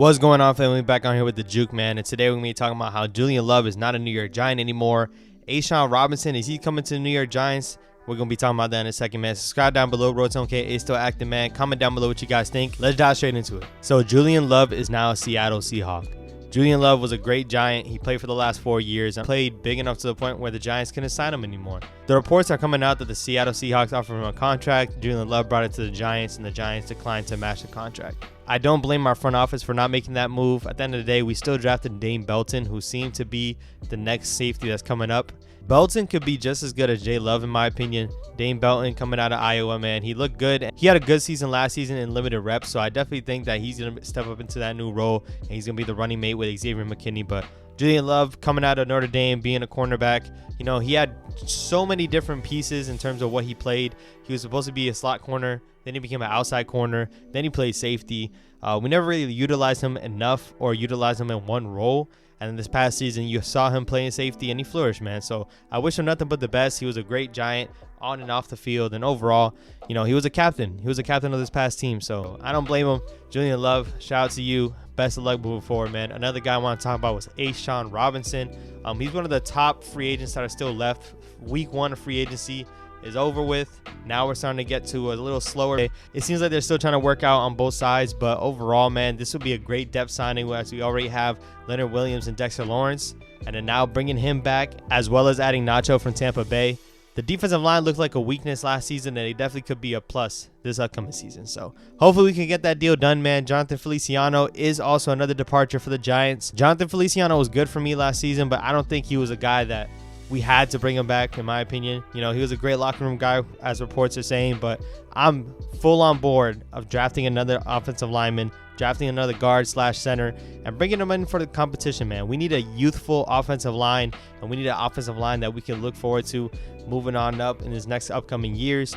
What's going on, family? Back on here with the Juke, man. And today we're going to be talking about how Julian Love is not a New York Giant anymore. Ashawn Robinson, is he coming to the New York Giants? We're going to be talking about that in a second, man. Subscribe down below. Road10K is still active, man. Comment down below what you guys think. Let's dive straight into it. So Julian Love is now a Seattle Seahawk. Julian Love was a great Giant. He played for the last 4 years and played big enough to the point where the Giants couldn't sign him anymore. The reports are coming out that the Seattle Seahawks offered him a contract. Julian Love brought it to the Giants, and the Giants declined to match the contract. I don't blame our front office for not making that move. At the end of the day, we still drafted Dane Belton, who seemed to be the next safety that's coming up. Belton could be just as good as Jay Love, in my opinion. Dane Belton coming out of Iowa, man. He looked good. He had a good season last season in limited reps, so I definitely think that he's going to step up into that new role, and he's going to be the running mate with Xavier McKinney. But Julian Love coming out of Notre Dame, being a cornerback, you know, he had so many different pieces in terms of what he played. He was supposed to be a slot corner, then he became an outside corner, then he played safety. We never really utilized him enough or utilized him in one role. And in this past season, you saw him playing safety, and he flourished, man. So I wish him nothing but the best. He was a great Giant on and off the field. And overall, you know, he was a captain. He was a captain of this past team. So I don't blame him. Julian Love, shout out to you. Best of luck moving forward, man. Another guy I want to talk about was Ashawn Robinson. He's one of the top free agents that are still left. Week 1 of free agency is over with. Now we're starting to get to a little slower. It seems like they're still trying to work out on both sides, but overall, man, this would be a great depth signing as we already have Leonard Williams and Dexter Lawrence, and then now bringing him back as well as adding Nacho from Tampa Bay. The defensive line looked like a weakness last season, and they definitely could be a plus this upcoming season. So hopefully we can get that deal done, man. Jonathan Feliciano is also another departure for the Giants. Jonathan Feliciano was good for me last season, but I don't think he was a guy that we had to bring him back, in my opinion. You know, he was a great locker room guy, as reports are saying, but I'm full on board of drafting another offensive lineman, drafting another guard / center, and bringing them in for the competition, man. We need a youthful offensive line, and we need an offensive line that we can look forward to moving on up in his next upcoming years.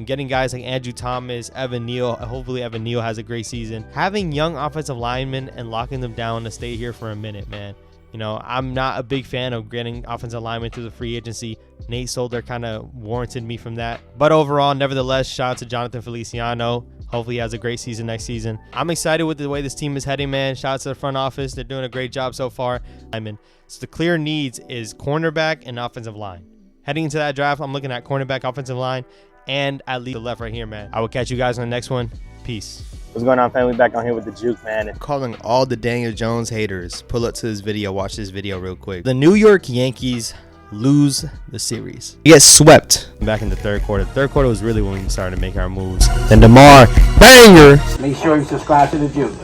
Getting guys like Andrew Thomas, Evan Neal. Hopefully Evan Neal has a great season. Having young offensive linemen and locking them down to stay here for a minute, man. You know, I'm not a big fan of getting offensive linemen through the free agency. Nate Solder kind of warranted me from that. But overall, nevertheless, shout out to Jonathan Feliciano. Hopefully he has a great season next season. I'm excited with the way this team is heading, man. Shout out to the front office. They're doing a great job so far. So the clear needs is cornerback and offensive line. Heading into that draft, I'm looking at cornerback, offensive line, and at least the left right here, man. I will catch you guys on the next one. Peace. What's going on, family? Back on here with the Juke, man. And calling all the Daniel Jones haters. Pull up to this video. Watch this video real quick. The New York Yankees lose the series. We get swept back in the third quarter. The third quarter was really when we started to make our moves. Then DeMar, banger. Make sure you subscribe to the Juke.